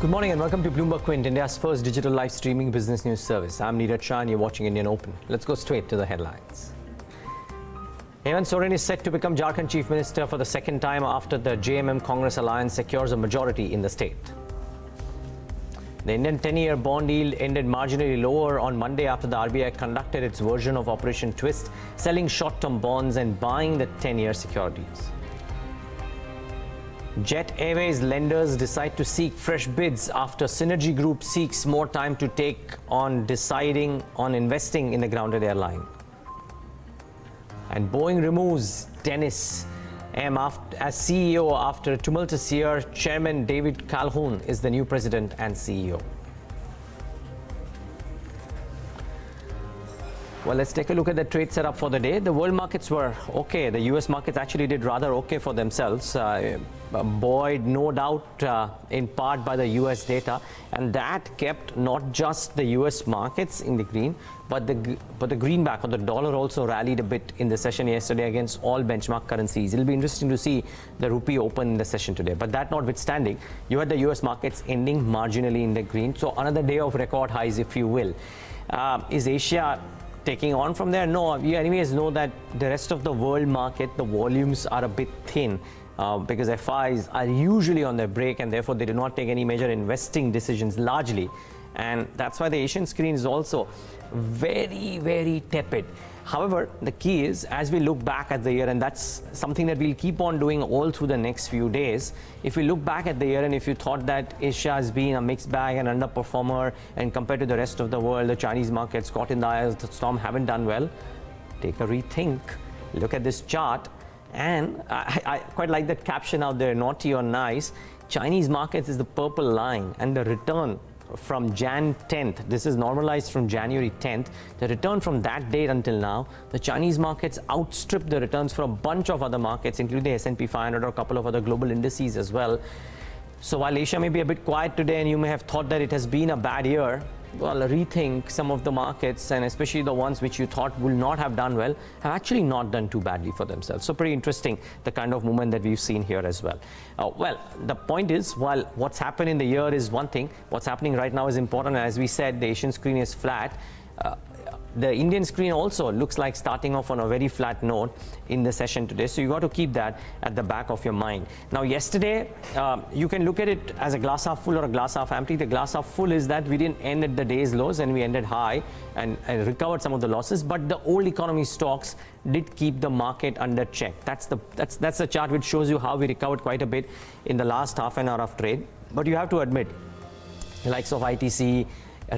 Good morning and welcome to BloombergQuint, India's first digital live streaming business news service. I'm Neeraj Shah and you're watching Indian Open. Let's go straight to the headlines. Hemant Soren is set to become Jharkhand Chief Minister for the second time after the JMM Congress alliance secures a majority in the state. The Indian 10-year bond yield ended marginally lower on Monday after the RBI conducted its version of Operation Twist, selling short-term bonds and buying the 10-year securities. Jet Airways lenders decide to seek fresh bids after Synergy Group seeks more time to take on deciding on investing in the grounded airline. And Boeing removes Dennis M. as CEO after a tumultuous year. Chairman David Calhoun is the new president and CEO. Well, let's take a look at the trade setup for the day. The world markets were okay. The US markets actually did rather okay for themselves, buoyed no doubt in part by the US data, and that kept not just the US markets in the green, but the greenback or the dollar also rallied a bit in the session yesterday against all benchmark currencies. It'll be interesting to see the rupee open in the session today. But that notwithstanding, you had the US markets ending marginally in the green. So another day of record highs, if you will. Is Asia taking on from there? No, we anyways know that the rest of the world market, the volumes are a bit thin because FIs are usually on their break and therefore they do not take any major investing decisions largely. And that's why the Asian screen is also very, very tepid. However, the key is, as we look back at the year, and that's something that we'll keep on doing all through the next few days, if we look back at the year and if you thought that Asia has been a mixed bag and underperformer, and compared to the rest of the world, the Chinese markets caught in the eye of the storm haven't done well, take a rethink. Look at this chart, and I quite like that caption out there, naughty or nice. Chinese markets is the purple line, and the return from Jan 10th, this is normalized from January 10th, the return from that date until now, the Chinese markets outstripped the returns for a bunch of other markets, including the S&P 500 or a couple of other global indices as well. So while Asia may be a bit quiet today and you may have thought that it has been a bad year, well, rethink some of the markets, and especially the ones which you thought will not have done well, have actually not done too badly for themselves. So pretty interesting, the kind of movement that we've seen here as well. Well, the point is, while what's happened in the year is one thing, what's happening right now is important. As we said, the Asian screen is flat. The Indian screen also looks like starting off on a very flat note in the session today. So you got to keep that at the back of your mind. Now, yesterday, you can look at it as a glass half full or a glass half empty. The glass half full is that we didn't end at the day's lows and we ended high and recovered some of the losses. But the old economy stocks did keep the market under check. That's the chart which shows you how we recovered quite a bit in the last half an hour of trade. But you have to admit, the likes of ITC,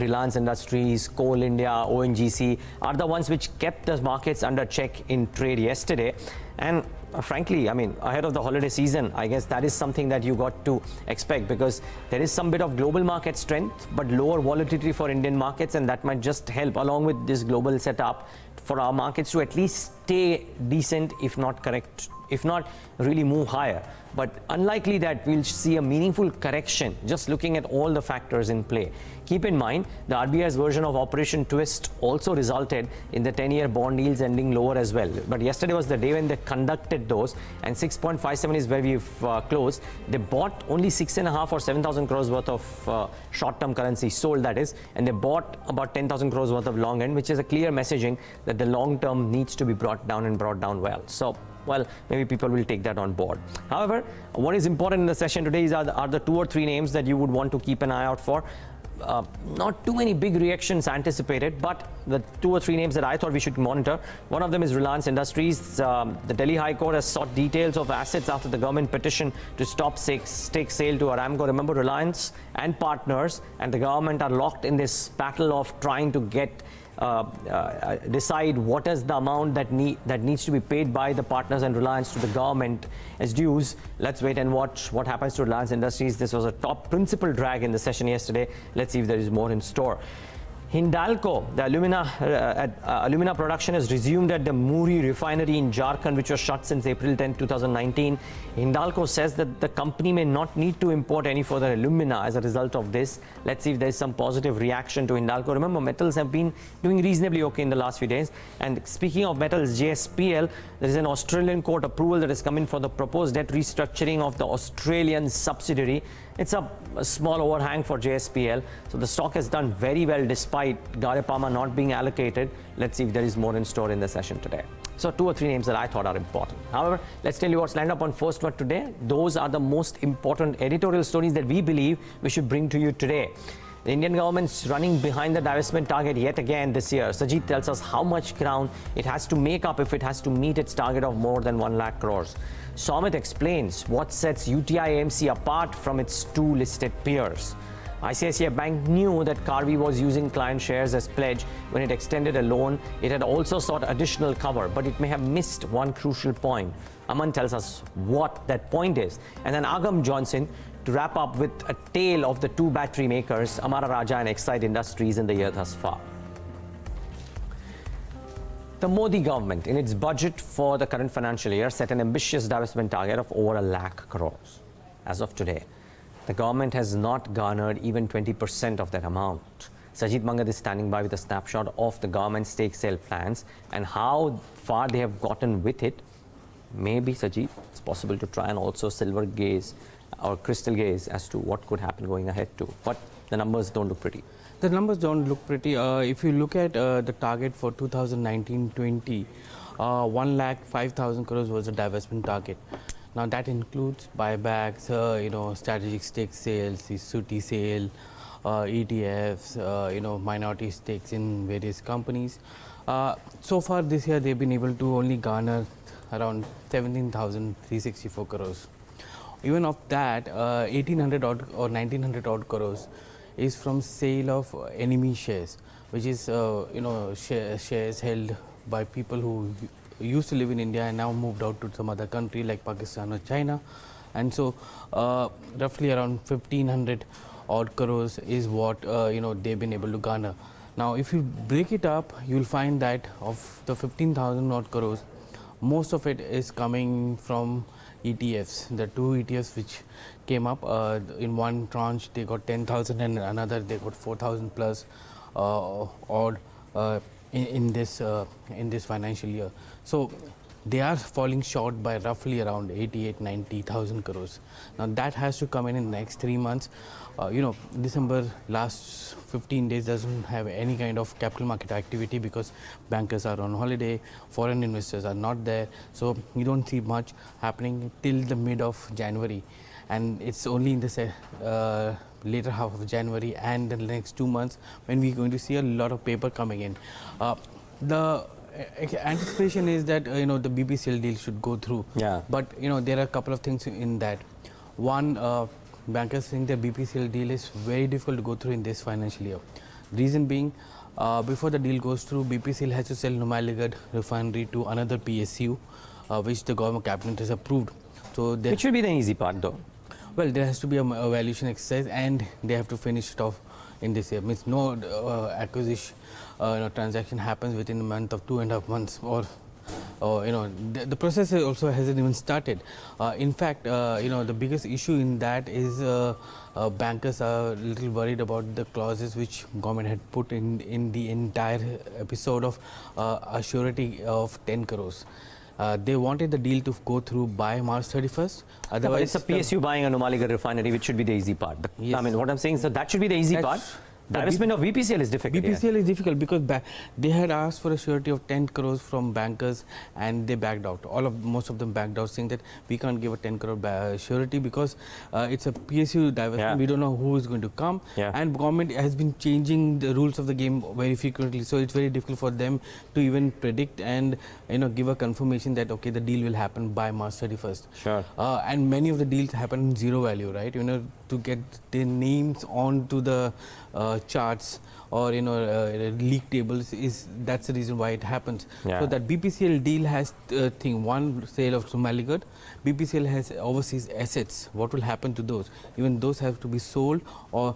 Reliance Industries, Coal India, ONGC are the ones which kept the markets under check in trade yesterday. And frankly, I mean, ahead of the holiday season, I guess that is something that you got to expect, because there is some bit of global market strength, but lower volatility for Indian markets, and that might just help, along with this global setup, for our markets to at least stay decent, if not correct, if not really move higher. But unlikely that we'll see a meaningful correction just looking at all the factors in play. Keep in mind, the RBI's version of Operation Twist also resulted in the 10-year bond yields ending lower as well. But yesterday was the day when they conducted those, and 6.57 is where we've closed. They bought only 6.5 or 7,000 crores worth of short-term currency, sold that is, and they bought about 10,000 crores worth of long end, which is a clear messaging that the long term needs to be brought down and brought down well. So, well, maybe people will take that on board. However, what is important in the session today are the 2 or 3 names that you would want to keep an eye out for. Not too many big reactions anticipated, but the 2 or 3 names that I thought we should monitor. One of them is Reliance Industries. The Delhi High Court has sought details of assets after the government petition to stop stake sale to Aramco. Remember, Reliance and partners and the government are locked in this battle of trying to get decide what is the amount that needs to be paid by the partners and Reliance to the government as dues. Let's wait and watch what happens to Reliance Industries. This was a top principal drag in the session yesterday. Let's see if there is more in store. Hindalco, the alumina production has resumed at the Muri refinery in Jharkhand, which was shut since April 10, 2019. Hindalco says that the company may not need to import any further alumina as a result of this. Let's see if there's some positive reaction to Hindalco. Remember, metals have been doing reasonably okay in the last few days. And speaking of metals, JSPL, there is an Australian court approval that has come in for the proposed debt restructuring of the Australian subsidiary. It's a small overhang for JSPL. So the stock has done very well despite Garipama not being allocated. Let's see if there is more in store in the session today. So 2 or 3 names that I thought are important. However, let's tell you what's lined up on First Word today. Those are the most important editorial stories that we believe we should bring to you today. The Indian government's running behind the divestment target yet again this year. Sajid tells us how much ground it has to make up if it has to meet its target of more than 1 lakh crores. Somit explains what sets UTI AMC apart from its 2 listed peers. ICICI Bank knew that Karvy was using client shares as pledge when it extended a loan. It had also sought additional cover, but it may have missed one crucial point. Aman tells us what that point is. And then Agam Johnson to wrap up with a tale of the 2 battery makers, Amara Raja and Exide Industries, in the year thus far. The Modi government, in its budget for the current financial year, set an ambitious divestment target of over 1 lakh crores. As of today, the government has not garnered even 20% of that amount. Sajid Mangad is standing by with a snapshot of the government stake sale plans and how far they have gotten with it. Maybe, Sajid, it's possible to try and also silver gaze or crystal gaze as to what could happen going ahead too. But the numbers don't look pretty. The numbers don't look pretty. If you look at the target for 2019-20, 1,05,000 crores was the divestment target. Now that includes buybacks, strategic stake sales, the SUTI sale, ETFs, minority stakes in various companies. So far this year, they've been able to only garner around 17,364 crores. Even of that, 1,800 odd or 1,900 odd crores is from sale of enemy shares, which is shares held by people who used to live in India and now moved out to some other country like Pakistan or China. And so roughly around 1,500 odd crores is what they've been able to garner. Now if you break it up, you'll find that of the 15,000 odd crores, most of it is coming from ETFs. The 2 ETFs which came up in one tranche, they got 10,000 and another they got 4,000 plus odd in this financial year. So they are falling short by roughly around 88-90,000 crores. Now that has to come in the next 3 months. December last 15 days doesn't have any kind of capital market activity because bankers are on holiday, foreign investors are not there. So you don't see much happening till the mid of January. And it's only in the later half of January and the next 2 months when we're going to see a lot of paper coming in. The anticipation is that the BPCL deal should go through. Yeah. But there are a couple of things in that. One, bankers think the BPCL deal is very difficult to go through in this financial year. Reason being, before the deal goes through, BPCL has to sell Numaligarh refinery to another PSU, which the government cabinet has approved. So it should be the easy part though. Well, there has to be a valuation exercise and they have to finish it off in this year. Means no acquisition transaction happens within a month of 2.5 months or the process also hasn't even started. In fact, the biggest issue in that is bankers are a little worried about the clauses which government had put in the entire episode of a surety of 10 crores. They wanted the deal to go through by March 31st. Otherwise, it's a PSU buying a Numaligarh refinery, which should be the easy part. But yes. I mean, what I'm saying is that should be the easy part. Divestment of BPCL is difficult. BPCL is difficult because they had asked for a surety of 10 crores from bankers and they backed out. Most of them backed out, saying that we can't give a 10 crore surety because it's a PSU divestment. Yeah. We don't know who is going to come. Yeah. And government has been changing the rules of the game very frequently. So it's very difficult for them to even predict and give a confirmation that okay, the deal will happen by March 31st. Sure. And many of the deals happen in zero value, right? To get their names onto the charts or league tables that's the reason why it happens. Yeah. So that BPCL deal has one sale of Numaligarh. BPCL has overseas assets. What will happen to those? Even those have to be sold or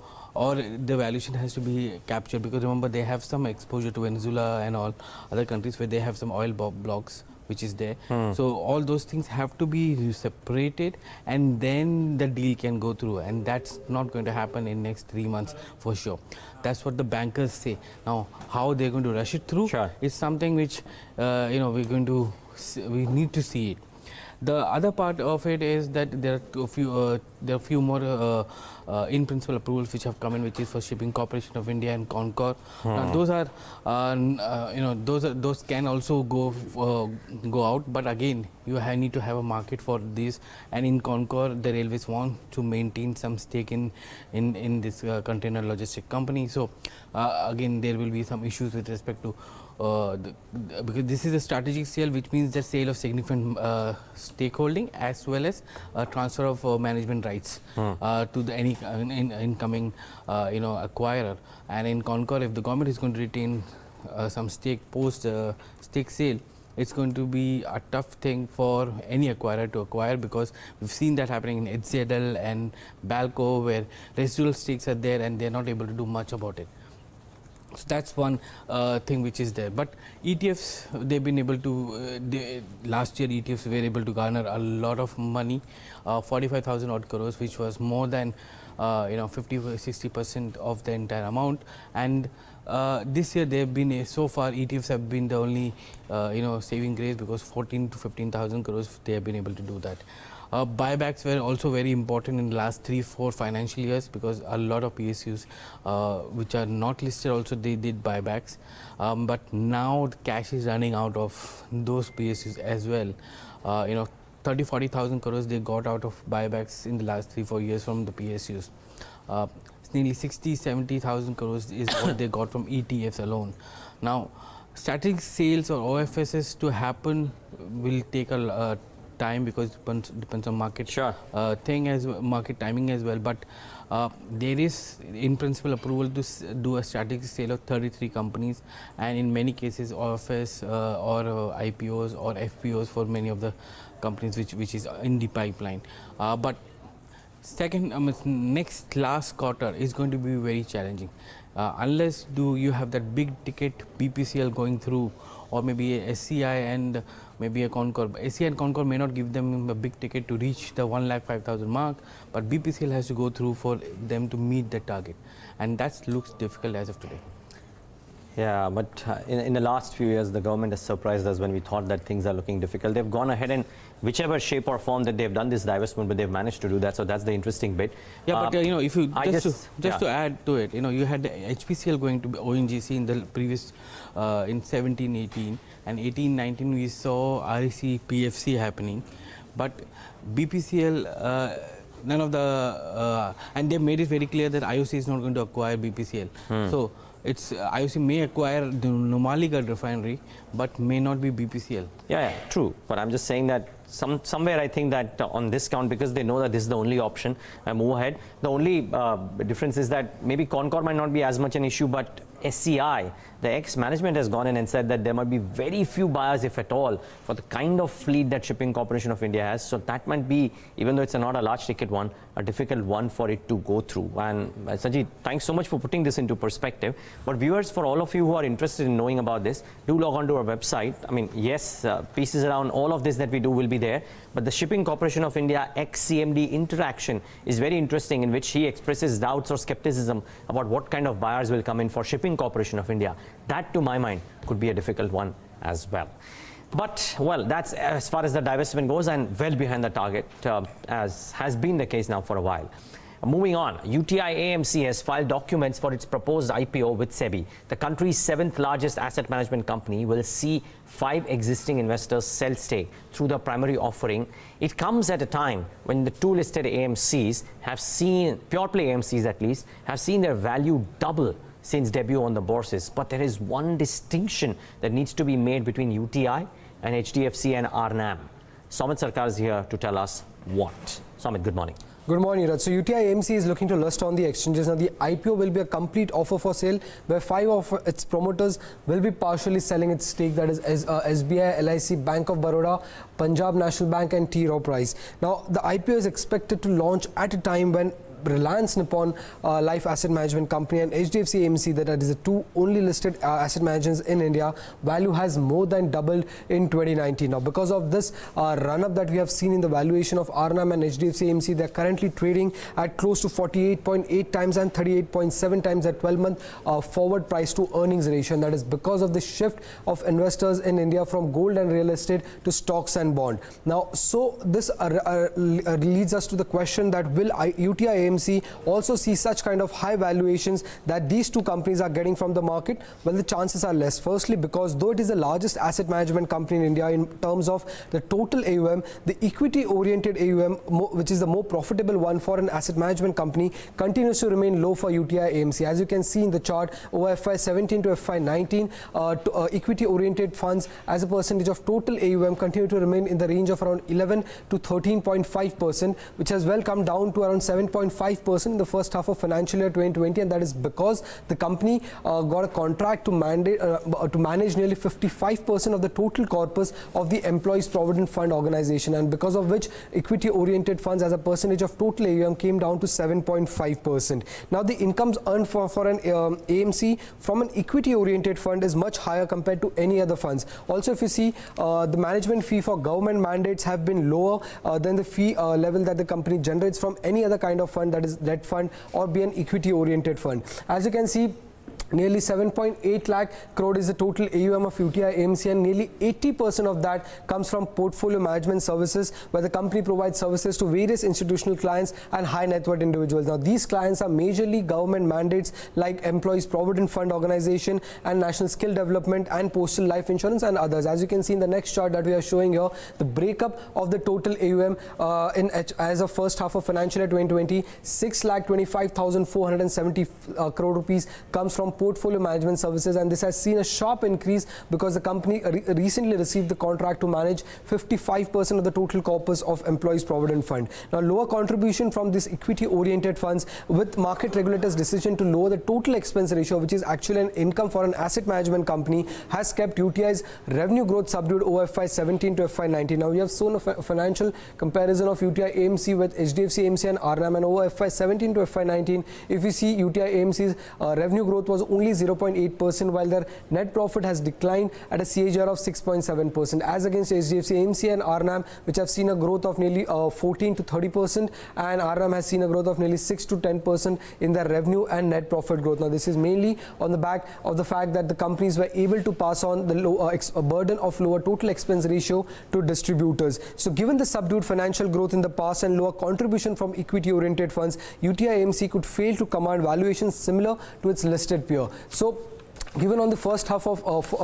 the valuation has to be captured, because remember they have some exposure to Venezuela and all other countries where they have some oil blocks which is there. So all those things have to be separated and then the deal can go through, and that's not going to happen in next 3 months for sure. That's what the bankers say. Now how they're going to rush it through is something which we need to see it. The other part of it is that there are there are a few more in principle approvals which have come in, which is for Shipping Corporation of India and Concor. Those are, those can also go out, but again, you need to have a market for this. And in Concor, the railways want to maintain some stake in this container logistic company. So again, there will be some issues with respect to because this is a strategic sale, which means the sale of significant stakeholding as well as transfer of management rights to the any incoming acquirer. And in Concor, if the government is going to retain some stake post stake sale, it's going to be a tough thing for any acquirer to acquire, because we've seen that happening in HZL and Balco, where residual stakes are there and they're not able to do much about it. So that's one thing which is there. But ETFs, they've been able to, last year ETFs were able to garner a lot of money, 45,000 odd crores, which was more than 50-60% of the entire amount. And this year they've been, so far ETFs have been the only saving grace, because 14 to 15,000 crores they have been able to do that. Buybacks were also very important in the last 3-4 financial years, because a lot of PSUs which are not listed also, they did buybacks. But now the cash is running out of those PSUs as well. 30-40,000 crores they got out of buybacks in the last 3-4 years from the PSUs. Nearly 60-70,000 crores is what they got from ETFs alone. Now, strategic sales or OFSs to happen will take a time, because it depends on market thing as market timing as well. But there is in principle approval to do a strategic sale of 33 companies, and in many cases OFS or IPOs or FPOs for many of the companies which is in the pipeline. But last quarter is going to be very challenging unless you have that big ticket BPCL going through, or maybe a SCI and maybe a Concor. SCI and Concor may not give them a big ticket to reach the 1,05,000 mark, but BPCL has to go through for them to meet the target, and that looks difficult as of today. Yeah, but in the last few years, the government has surprised us when we thought that things are looking difficult. They've gone ahead and whichever shape or form that they've done this divestment, but they've managed to do that. So that's the interesting bit. Yeah, but if you just to add to it, you had the HPCL going to ONGC in the previous in 17-18, and 18-19 we saw REC PFC happening, but BPCL. None of the and they made it very clear that IOC is not going to acquire BPCL. So it's IOC may acquire the Numaligarh refinery, but may not be BPCL. Yeah, true. But I'm just saying that somewhere I think that on this count, because they know that this is the only option, move ahead. The only difference is that maybe Concor might not be as much an issue, but SCI, the ex-management has gone in and said that there might be very few buyers, if at all, for the kind of fleet that Shipping Corporation of India has. So that might be, even though it's not a large ticket one, a difficult one for it to go through. And Sanjeev, thanks so much for putting this into perspective. But viewers, for all of you who are interested in knowing about this, do log on to our website. I mean, yes, pieces around all of this that we do will be there. But the Shipping Corporation of India ex-CMD interaction is very interesting, in which he expresses doubts or skepticism about what kind of buyers will come in for Shipping Corporation of India. That, to my mind, could be a difficult one as well. But, well, that's as far as the divestment goes, and well behind the target, as has been the case now for a while. Moving on, UTI AMC has filed documents for its proposed IPO with SEBI. The country's 7th largest asset management company will see 5 existing investors sell stake through the primary offering. It comes at a time when the 2 listed AMCs have seen, pure play AMCs at least, have seen their value double since debut on the bourses. But there is one distinction that needs to be made between UTI and HDFC and Arnam. Samit Sarkar is here to tell us what. Samit, good morning. Good morning, Raj. So UTI AMC is looking to list on the exchanges. Now the IPO will be a complete offer for sale, where 5 of its promoters will be partially selling its stake, that is SBI, LIC, Bank of Baroda, Punjab National Bank and T. Rowe Price. Now the IPO is expected to launch at a time when Reliance Nippon Life Asset Management Company and HDFC AMC, that is the two only listed asset managers in India, value has more than doubled in 2019. Now, because of this run-up that we have seen in the valuation of RNAM and HDFC AMC, they are currently trading at close to 48.8 times and 38.7 times at 12-month forward price to earnings ratio. And that is because of the shift of investors in India from gold and real estate to stocks and bond. Now, so this leads us to the question that will UTI AMC also see such kind of high valuations that these two companies are getting from the market? Well, the chances are less. Firstly, because though it is the largest asset management company in India in terms of the total AUM, the equity-oriented AUM, which is the more profitable one for an asset management company, continues to remain low for UTI AMC. As you can see in the chart, over FY17 to FY19, equity-oriented funds as a percentage of total AUM continue to remain in the range of around 11 to 13.5%, which has well come down to around 7.5% in the first half of financial year 2020, and that is because the company got a contract to manage nearly 55% of the total corpus of the Employees Provident Fund organization, and because of which equity-oriented funds as a percentage of total AUM came down to 7.5%. Now, the incomes earned for an AMC from an equity-oriented fund is much higher compared to any other funds. Also, if you see, the management fee for government mandates have been lower than the fee level that the company generates from any other kind of fund, that is debt fund or be an equity-oriented fund. As you can see, nearly 7.8 lakh crore is the total AUM of UTI AMC, and nearly 80% of that comes from portfolio management services, where the company provides services to various institutional clients and high net worth individuals. Now, these clients are majorly government mandates like Employees Provident Fund organization and National Skill Development and Postal Life Insurance and others. As you can see in the next chart that we are showing here, the breakup of the total AUM as of first half of financial year 2020, 6,25,470 crore rupees comes from portfolio management services, and this has seen a sharp increase because the company recently received the contract to manage 55% of the total corpus of Employees Provident Fund. Now, lower contribution from these equity-oriented funds with market regulators' decision to lower the total expense ratio, which is actually an income for an asset management company, has kept UTI's revenue growth subdued over FY17 to FY19. Now, we have shown a financial comparison of UTI AMC with HDFC AMC and RNAM, and over FY17 to FY19, if we see UTI AMC's revenue growth was only 0.8%, while their net profit has declined at a CAGR of 6.7%, as against HDFC AMC and RNAM, which have seen a growth of nearly 14 to 30%, and RNAM has seen a growth of nearly 6 to 10% in their revenue and net profit growth. Now, this is mainly on the back of the fact that the companies were able to pass on the burden of lower total expense ratio to distributors. So, given the subdued financial growth in the past and lower contribution from equity-oriented funds, UTI AMC could fail to command valuations similar to its listed peer. So, given on the first half of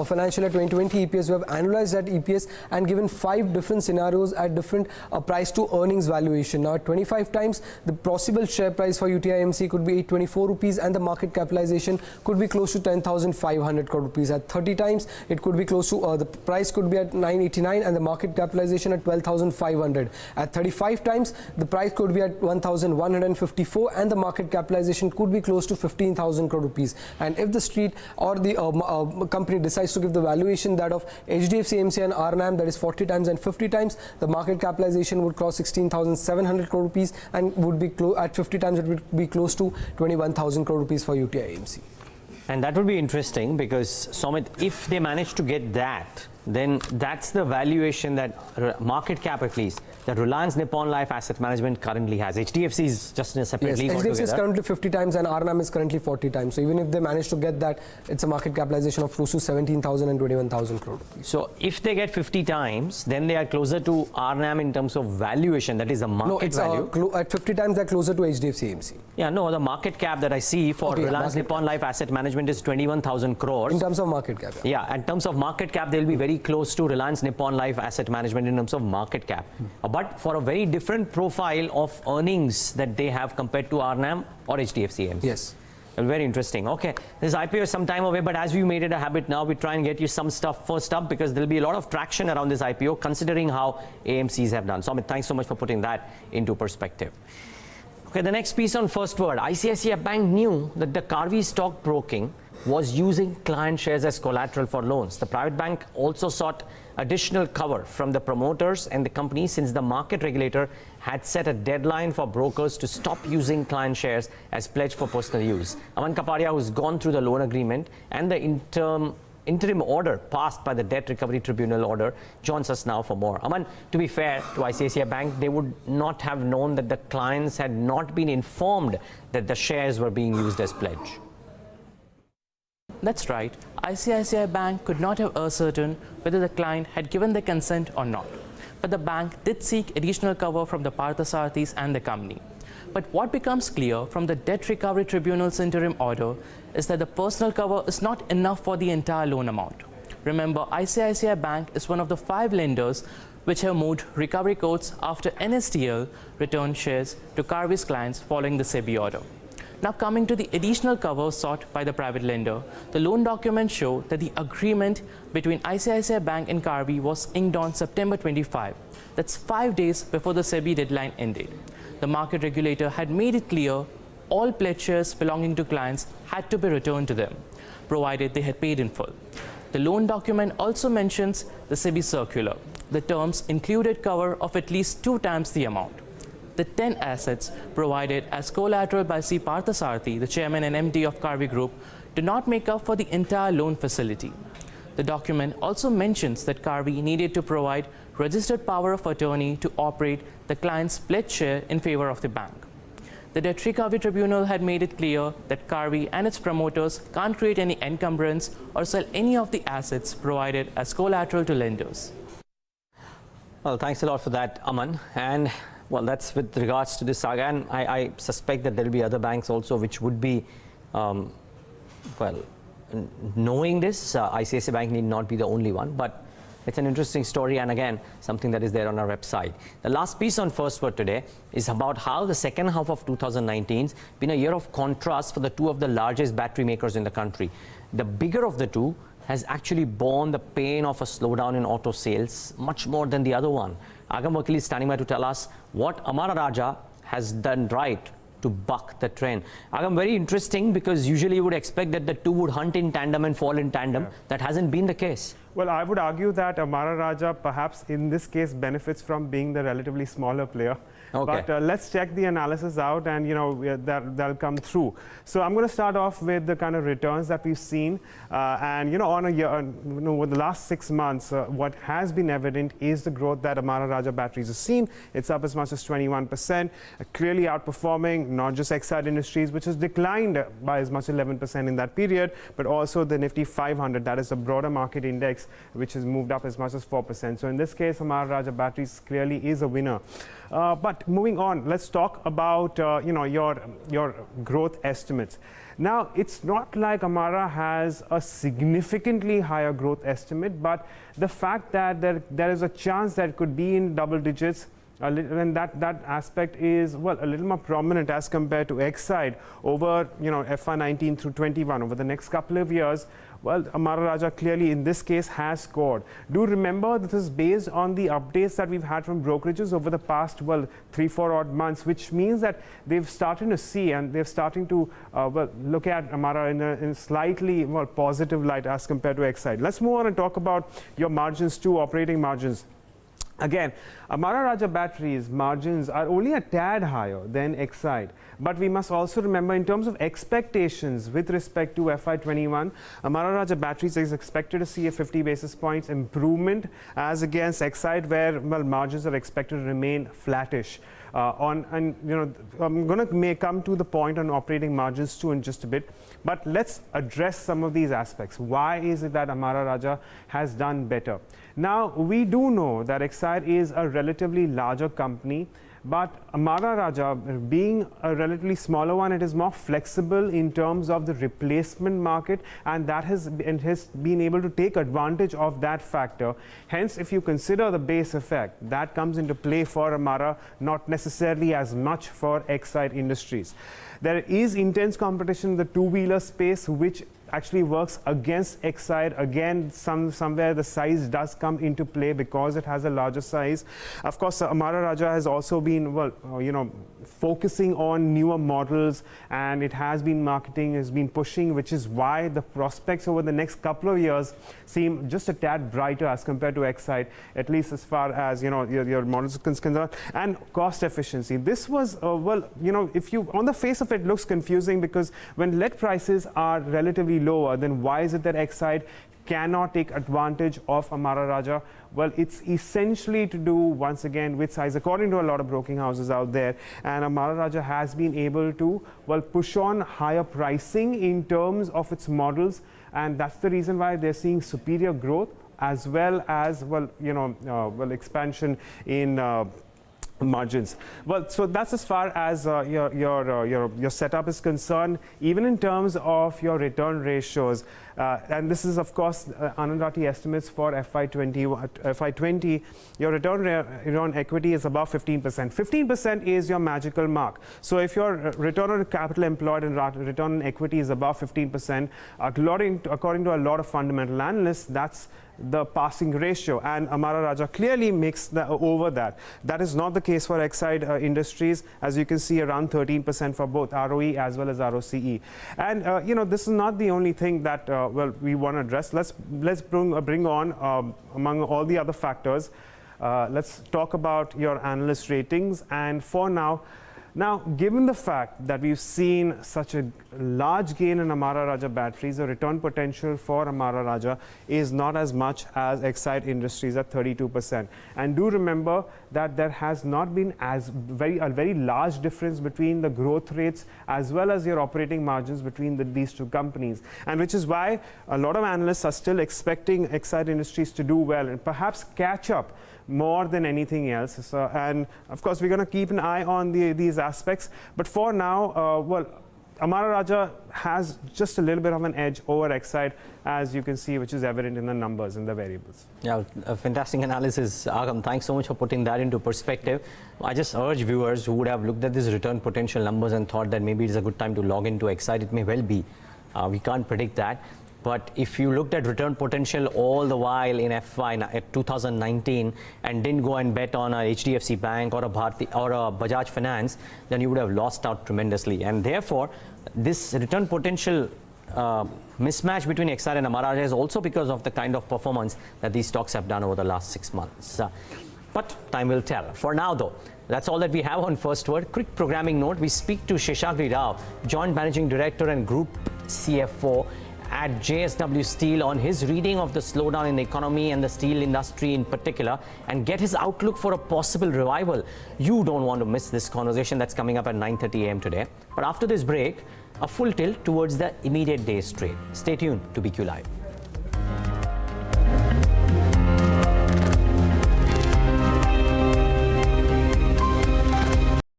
financial year 2020 EPS, we have analyzed that EPS and given 5 different scenarios at different price to earnings valuation. Now, at 25 times, the possible share price for UTI AMC could be 824 rupees and the market capitalization could be close to 10,500 crore rupees. At 30 times, it could be close to, the price could be at 989 and the market capitalization at 12,500. At 35 times, the price could be at 1,154 and the market capitalization could be close to 15,000 crore rupees. And if the street or the company decides to give the valuation that of HDFC AMC and RNAM, that is 40 times and 50 times, the market capitalization would cross 16,700 crore rupees and would be at 50 times it would be close to 21,000 crore rupees for UTI AMC. And that would be interesting because, Somit, if they manage to get that, then that's the valuation that market cap at least that Reliance Nippon Life Asset Management currently has. HDFC is just in a separate league altogether. HDFC is currently 50 times and RNAM is currently 40 times. So even if they manage to get that, it's a market capitalization of close to 17,000 and 21,000 crore rupees. So if they get 50 times, then they are closer to RNAM in terms of valuation, that is the market value. No, at 50 times they're closer to HDFC AMC. Yeah, no, the market cap that I see for Reliance Nippon Life Asset Management is 21,000 crores. In terms of market cap. Yeah, in terms of market cap, they'll be very close to Reliance Nippon Life Asset Management in terms of market cap. But for a very different profile of earnings that they have compared to RNAM or HDFC AMC. Yes. Well, very interesting. Okay, this IPO is some time away, but as we made it a habit now, we try and get you some stuff first up because there'll be a lot of traction around this IPO considering how AMCs have done. So, Amit, thanks so much for putting that into perspective. Okay, the next piece on First Word. ICICI Bank knew that the Karvy stock broking was using client shares as collateral for loans. The private bank also sought additional cover from the promoters and the company since the market regulator had set a deadline for brokers to stop using client shares as pledge for personal use. Aman Kapadia, who's gone through the loan agreement and the interim order passed by the Debt Recovery Tribunal order, joins us now for more. Aman, to be fair to ICICI Bank, they would not have known that the clients had not been informed that the shares were being used as pledge. That's right. ICICI Bank could not have ascertained whether the client had given the consent or not. But the bank did seek additional cover from the Parthasarathis and the company. But what becomes clear from the Debt Recovery Tribunal's interim order is that the personal cover is not enough for the entire loan amount. Remember, ICICI Bank is one of the 5 lenders which have moved recovery courts after NSDL returned shares to Karvi's clients following the SEBI order. Now coming to the additional cover sought by the private lender, the loan documents show that the agreement between ICICI Bank and Karvi was inked on September 25. That's 5 days before the SEBI deadline ended. The market regulator had made it clear all pledge shares belonging to clients had to be returned to them, provided they had paid in full. The loan document also mentions the SEBI circular. The terms included cover of at least 2 times the amount. The 10 assets provided as collateral by C. Parthasarathi, the chairman and MD of Karvi Group, do not make up for the entire loan facility. The document also mentions that Karvi needed to provide registered power of attorney to operate the client's pledge share in favor of the bank. The Debt Recovery Tribunal had made it clear that Karvi and its promoters can't create any encumbrance or sell any of the assets provided as collateral to lenders. Well, thanks a lot for that, Aman. And well, that's with regards to this saga. And I suspect that there will be other banks also which would be, knowing this. ICICI Bank need not be the only one, but it's an interesting story, and again, something that is there on our website. The last piece on First Word today is about how the second half of 2019 has been a year of contrast for the 2 of the largest battery makers in the country. The bigger of the 2 has actually borne the pain of a slowdown in auto sales much more than the other one. Agam Vakil is standing by to tell us what Amara Raja has done right to buck the trend. Agam, very interesting, because usually you would expect that the 2 would hunt in tandem and fall in tandem. Yeah. That hasn't been the case. Well, I would argue that Amara Raja perhaps in this case benefits from being the relatively smaller player. Okay. But let's check the analysis out, and that'll come through. So I'm going to start off with the kind of returns that we've seen, and on a year, over the last 6 months, what has been evident is the growth that Amara Raja Batteries has seen. It's up as much as 21%, clearly outperforming not just Exide Industries, which has declined by as much as 11% in that period, but also the Nifty 500, that is the broader market index, which has moved up as much as 4%. So in this case, Amara Raja Batteries clearly is a winner. But moving on, let's talk about your growth estimates. Now, it's not like Amara has a significantly higher growth estimate, but the fact that there is a chance that it could be in double digits, and that aspect is a little more prominent as compared to Exide over FY19 through 21 over the next couple of years. Well, Amara Raja clearly in this case has scored. Do remember this is based on the updates that we've had from brokerages over the past 3-4 odd months, which means that they've started to see and they're starting to look at Amara in a slightly more positive light as compared to Exide. Let's move on and talk about your margins too, operating margins. Again, Amara Raja Batteries margins are only a tad higher than Exide, but we must also remember in terms of expectations with respect to FY21, Amara Raja Batteries is expected to see a 50 basis points improvement as against Exide, where margins are expected to remain flattish. I'm going to come to the point on operating margins too in just a bit, but let's address some of these aspects. Why is it that Amara Raja has done better? Now, we do know that Exide is a relatively larger company, but Amara Raja, being a relatively smaller one, it is more flexible in terms of the replacement market, and that has been able to take advantage of that factor. Hence, if you consider the base effect, that comes into play for Amara, not necessarily as much for Exide Industries. There is intense competition in the two-wheeler space, which actually works against Exide. Again, somewhere the size does come into play because it has a larger size. Of course, Amara Raja has also been, well, focusing on newer models, and it has been marketing, has been pushing, which is why the prospects over the next couple of years seem just a tad brighter as compared to Exide, at least as far as your models are concerned. And cost efficiency. This was if you, on the face of it, looks confusing, because when lead prices are relatively lower, then why is it that Exide cannot take advantage of Amara Raja? Well, it's essentially to do, once again, with size, according to a lot of broking houses out there. And Amara Raja has been able to, well, push on higher pricing in terms of its models. And that's the reason why they're seeing superior growth, as well as, expansion in margins. Well, so that's as far as your setup is concerned. Even in terms of your return ratios, and this is of course Anand Rathi estimates for FY20. Your return on equity is above 15%. 15% is your magical mark. So if your return on capital employed and return on equity is above 15%, according to a lot of fundamental analysts, that's the passing ratio, and Amara Raja clearly makes over that. That is not the case for Exide Industries, as you can see, around 13% for both ROE as well as ROCE. And this is not the only thing that we want to address. Let's bring on among all the other factors. Let's talk about your analyst ratings. And for now, given the fact that we've seen such a large gain in Amara Raja batteries, the return potential for Amara Raja is not as much as Exide Industries at 32%. And do remember that there has not been a very large difference between the growth rates as well as your operating margins between these two companies. And which is why a lot of analysts are still expecting Exide Industries to do well and perhaps catch up more than anything else. So, and of course, we're going to keep an eye on these aspects. But for now, Amara Raja has just a little bit of an edge over Exide, as you can see, which is evident in the numbers and the variables. Yeah, a fantastic analysis, Agam. Thanks so much for putting that into perspective. I just urge viewers who would have looked at these return potential numbers and thought that maybe it's a good time to log into Exide. It may well be. We can't predict that. But if you looked at return potential all the while in FY 2019 and didn't go and bet on a HDFC Bank or a Bajaj Finance, then you would have lost out tremendously. And therefore, this return potential mismatch between Exide and Amara Raja is also because of the kind of performance that these stocks have done over the last 6 months. But time will tell. For now, though, that's all that we have on First Word. Quick programming note: we speak to Sheshagri Rao, Joint Managing Director and Group CFO at JSW Steel, on his reading of the slowdown in the economy and the steel industry in particular, and get his outlook for a possible revival. You don't want to miss this conversation. That's coming up at 9:30 a.m. today. But after this break, a full tilt towards the immediate day's trade. Stay tuned to BQ Live.